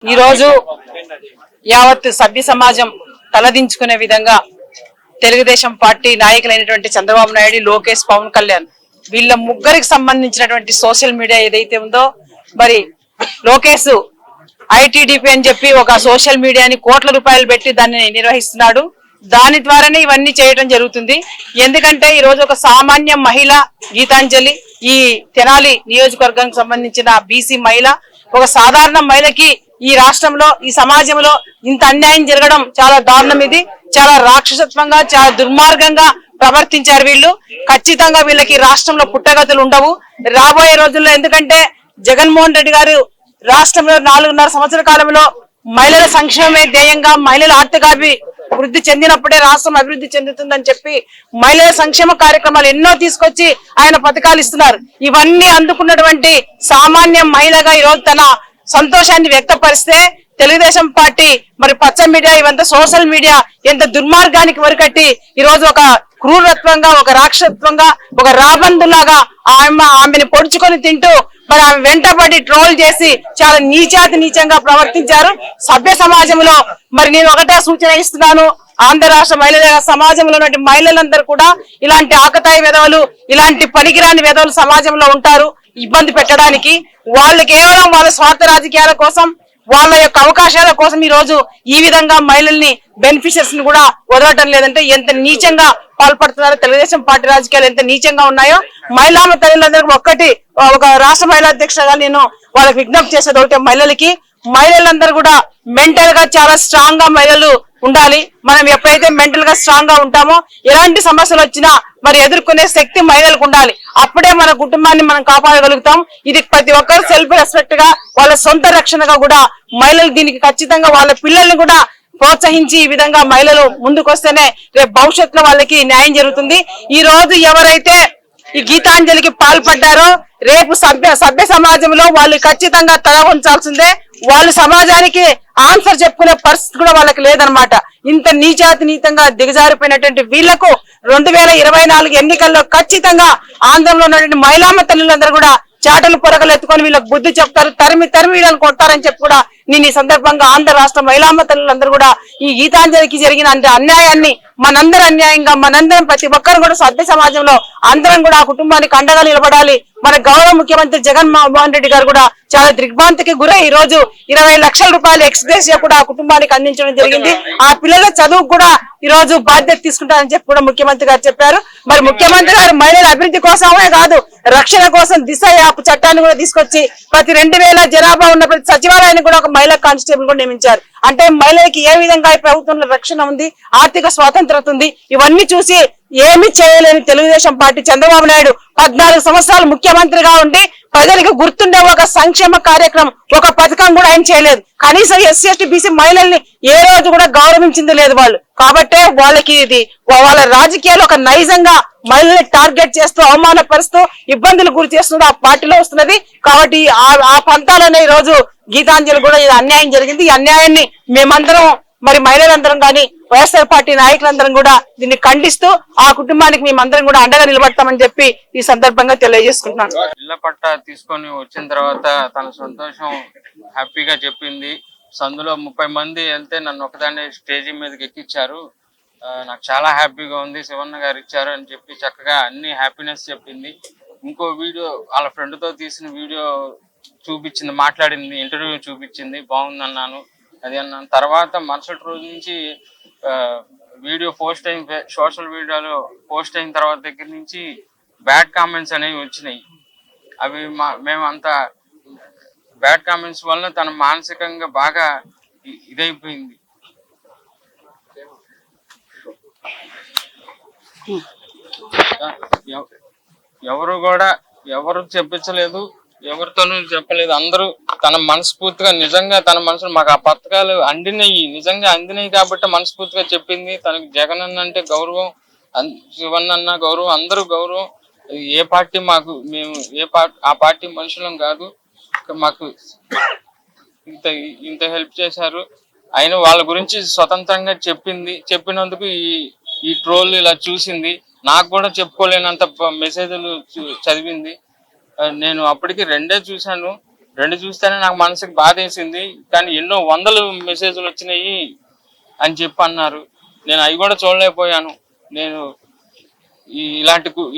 ఈ రోజు యావత్ సభ్య సమాజం తలదించుకునే విధంగా తెలుగుదేశం పార్టీ నాయకులైనటువంటి చంద్రబాబు నాయుడు, లోకేష్, పవన్ కళ్యాణ్ వీళ్ళ ముగ్గురికి సంబంధించినటువంటి సోషల్ మీడియా ఏదైతే ఉందో, మరి లోకేష్ ఐటీడీపీ అని చెప్పి ఒక సోషల్ మీడియాని కోట్ల రూపాయలు పెట్టి దాన్ని నిర్వహిస్తున్నాడు. దాని ద్వారానే ఇవన్నీ చేయడం జరుగుతుంది. ఎందుకంటే ఈ రోజు ఒక సామాన్య మహిళ గీతాంజలి, ఈ తెనాలి నియోజకవర్గానికి సంబంధించిన బీసీ మహిళ, ఒక సాధారణ మహిళకి ఈ రాష్ట్రంలో, ఈ సమాజంలో ఇంత అన్యాయం జరగడం చాలా దారుణం. ఇది చాలా రాక్షసత్వంగా, చాలా దుర్మార్గంగా ప్రవర్తించారు వీళ్ళు. ఖచ్చితంగా వీళ్ళకి రాష్ట్రంలో పుట్టగతులు ఉండవు రాబోయే రోజుల్లో. ఎందుకంటే జగన్మోహన్ రెడ్డి గారు రాష్ట్రంలో 4.5 సంవత్సరాల కాలంలో మహిళల సంక్షేమమే ధ్యేయంగా, మహిళల వృద్ధి చెందినప్పుడే రాష్ట్రం అభివృద్ధి చెందుతుందని చెప్పి మహిళల సంక్షేమ కార్యక్రమాలు ఎన్నో తీసుకొచ్చి ఆయన పథకాలు ఇస్తున్నారు. ఇవన్నీ అందుకున్నటువంటి సామాన్య మహిళగా ఈరోజు తన సంతోషాన్ని వ్యక్తపరిస్తే తెలుగుదేశం పార్టీ మరి పచ్చ మీడియా, ఇవంతా సోషల్ మీడియా ఎంత దుర్మార్గానికి వరికట్టి ఈ రోజు ఒక క్రూరత్వంగా, ఒక రాక్షసత్వంగా, ఒక రాబందులాగా ఆమెను పొడుచుకొని తింటూ మరి ఆమె వెంటబడి ట్రోల్ చేసి చాలా నీచంగా ప్రవర్తించారు. సభ్య సమాజంలో మరి నేను ఒకటే సూచన ఇస్తున్నాను, ఆంధ్ర రాష్ట్ర మహిళల సమాజంలో ఉన్నటువంటి మహిళలందరూ కూడా ఇలాంటి ఆకతాయి వెధవలు, ఇలాంటి పనికిరాని వెధవలు సమాజంలో ఉంటారు. ఇబ్బంది పెట్టడానికి వాళ్ళు కేవలం వాళ్ళ స్వార్థ రాజకీయాల కోసం, వాళ్ళ యొక్క అవకాశాల కోసం ఈ రోజు ఈ విధంగా మహిళల్ని, బెనిఫిషియర్స్ ని కూడా వదలటం లేదంటే ఎంత నీచంగా పాల్పడుతున్నారో, తెలుగుదేశం పార్టీ రాజకీయాలు ఎంత నీచంగా ఉన్నాయో మహిళా తల్లులందరికీ ఒక రాష్ట్ర మహిళా అధ్యక్షుడిగా నేను వాళ్ళకి విజ్ఞప్తి చేసేది ఒకటే, మహిళలందరూ కూడా మెంటల్ గా చాలా స్ట్రాంగ్ గా మహిళలు ఉండాలి. మనం ఎప్పుడైతే మెంటల్ గా స్ట్రాంగ్ గా ఉంటామో ఎలాంటి సమస్యలు వచ్చినా మరి ఎదుర్కొనే శక్తి మహిళలకు ఉండాలి. అప్పుడే మన కుటుంబాన్ని మనం కాపాడగలుగుతాం. ఇది ప్రతి ఒక్కరు సెల్ఫ్ రెస్పెక్ట్ గా, వాళ్ళ సొంత రక్షణగా కూడా మహిళలు దీనికి ఖచ్చితంగా వాళ్ళ పిల్లల్ని కూడా ప్రోత్సహించి ఈ విధంగా మహిళలు ముందుకొస్తేనే రేపు భవిష్యత్తులో వాళ్ళకి న్యాయం జరుగుతుంది. ఈ రోజు ఎవరైతే ఈ గీతాంజలికి పాల్పడ్డారో రేపు సభ్య సమాజంలో వాళ్ళు ఖచ్చితంగా తల ఉంచాల్సిందే. వాళ్ళు సమాజానికి ఆన్సర్ చెప్పుకునే పరిస్థితి కూడా వాళ్ళకి లేదనమాట. ఇంత నీచంగా దిగజారిపోయినటువంటి వీళ్లకు 2024 ఎన్నికల్లో ఖచ్చితంగా ఆంధ్రంలో ఉన్నటువంటి మహిళా తల్లులందరూ కూడా చాటలు పొరగలు ఎత్తుకొని వీళ్ళకి బుద్ధి చెప్తారు, తరిమి వీళ్ళని కొడతారని చెప్పి కూడా నేను ఈ సందర్భంగా ఆంధ్ర రాష్ట్ర మహిళా తల్లులందరూ కూడా ఈ గీతాంజలికి జరిగిన అన్యాయాన్ని మనందరం ప్రతి ఒక్కరు కూడా సభ్య సమాజంలో అందరం కూడా ఆ కుటుంబానికి అండగా నిలబడాలి. మన గౌరవ ముఖ్యమంత్రి జగన్మోహన్ రెడ్డి గారు కూడా చాలా దిగ్భ్రాంతికి గురై ఈ రోజు 20 లక్షల రూపాయలు ఎక్స్గ్రేషియా కూడా ఆ కుటుంబానికి అందించడం జరిగింది. ఆ పిల్లల చదువు కూడా ఈ రోజు బాధ్యత తీసుకుంటారని చెప్పి కూడా ముఖ్యమంత్రి గారు చెప్పారు. మరి ముఖ్యమంత్రి గారు మహిళల అభివృద్ధి కోసమే కాదు, రక్షణ కోసం దిశ యాప్ చట్టాన్ని కూడా తీసుకొచ్చి ప్రతి 2000 జనాభా ఉన్న ప్రతి సచివాలయాన్ని కూడా ఒక మహిళా కానిస్టేబుల్ కూడా నియమించారు. అంటే మహిళలకి ఏ విధంగా ఈ ప్రభుత్వంలో రక్షణ ఉంది, ఆర్థిక స్వాతంత్రత ఉంది, ఇవన్నీ చూసి ఏమి చేయలేని తెలుగుదేశం పార్టీ చంద్రబాబు నాయుడు 14 సంవత్సరాలు ముఖ్యమంత్రిగా ఉండి ప్రజలకు గుర్తుండే ఒక సంక్షేమ కార్యక్రమం, ఒక పథకం కూడా ఆయన చేయలేదు. కనీసం ఎస్సీ ఎస్టీ బీసీ మహిళల్ని ఏ రోజు కూడా గౌరవించింది లేదు వాళ్ళు. కాబట్టే వాళ్ళకి ఇది వాళ్ళ రాజకీయాలు ఒక నైజంగా మహిళల్ని టార్గెట్ చేస్తూ, అవమానపరుస్తూ, ఇబ్బందులు గురి చేస్తున్నది ఆ పార్టీలో వస్తున్నది. కాబట్టి ఆ పంతాలనే ఈ రోజు గీతాంజలి కూడా ఇది అన్యాయం జరిగింది. ఈ అన్యాయాన్ని మేమందరం మరి మహిళలందరం కానీ వైఎస్ఆర్ పార్టీ నాయకులందరం కూడా దీన్ని ఖండిస్తూ ఆ కుటుంబానికి మేమందరం కూడా అండగా నిలబడతామని చెప్పి ఈ సందర్భంగా తెలియజేసుకుంటున్నాను. ఇళ్ల పట్టా తీసుకొని వచ్చిన తర్వాత తన సంతోషం హ్యాపీగా చెప్పింది. సందులో 30 మంది వెళ్తే నన్ను ఒకదాన్ని స్టేజీ మీదకి ఎక్కించారు, నాకు చాలా హ్యాపీగా ఉంది, శివన్న గారు ఇచ్చారు అని చెప్పి చక్కగా అన్ని హ్యాపీనెస్ చెప్పింది. ఇంకో వీడియో వాళ్ళ ఫ్రెండ్ తో తీసిన వీడియో చూపించింది, మాట్లాడింది, ఇంటర్వ్యూ చూపించింది, బాగుందన్నాను, అది అన్నాను. తర్వాత మరుసటి రోజు నుంచి వీడియో పోస్ట్ అయిన, సోషల్ మీడియాలో పోస్ట్ అయిన తర్వాత దగ్గర నుంచి బ్యాడ్ కామెంట్స్ అనేవి వచ్చినాయి. అవి మేమంతా బ్యాడ్ కామెంట్స్ వల్ల తన మానసికంగా బాగా ఇదైపోయింది. ఎవరు చెప్పించలేదు, ఎవరితోనూ చెప్పలేదు, అందరూ తన మనస్ఫూర్తిగా నిజంగా తన మనసులో మాకు ఆ పథకాలు నిజంగా అందినాయి కాబట్టి మనస్ఫూర్తిగా చెప్పింది. తనకి జగన్ అన్న అంటే గౌరవం, శివన్న అన్న గౌరవం, అందరూ గౌరవం. ఏ పార్టీ మేము ఆ పార్టీ మనుషులం కాదు, మాకు ఇంత హెల్ప్ చేశారు. అయినా వాళ్ళ గురించి స్వతంత్రంగా చెప్పినందుకు ఈ ట్రోల్ ఇలా చూసింది. నాకు కూడా చెప్పుకోలేనంత మెసేజ్లు చదివింది. నేను అప్పటికి 2 చూశాను. రెండు చూస్తేనే నాకు మనసుకి బాధేసింది. కానీ ఎన్నో వందలు మెసేజ్లు వచ్చినాయి అని చెప్పి అన్నారు. నేను అవి కూడా చూడలేకపోయాను. నేను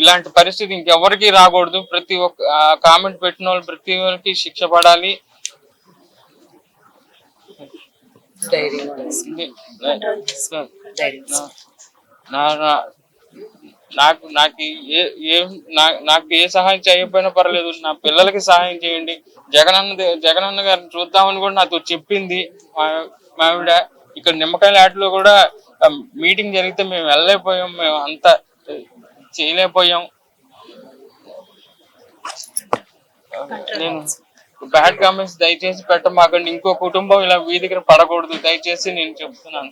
ఇలాంటి పరిస్థితి ఇంకెవరికి రాకూడదు. ప్రతి ఒక్క కామెంట్ పెట్టిన వాళ్ళు ప్రతి ఒక్కరికి శిక్ష పడాలి. నాకు ఏ సహాయం చేయకపోయినా పర్లేదు, నా పిల్లలకి సహాయం చేయండి. జగనన్న గారిని చూద్దామని కూడా నాతో చెప్పింది మా ఆవిడ. ఇక్కడ నిమ్మకాయల ఆటలో కూడా మీటింగ్ జరిగితే మేము వెళ్ళలేకపోయాం, మేము అంతా చేయలేకపోయాం. నేను బ్యాడ్ కామెంట్స్ దయచేసి పెట్టమాకండి. ఇంకో కుటుంబం ఇలా వీధికి పడకూడదు దయచేసి నేను చెప్తున్నాను.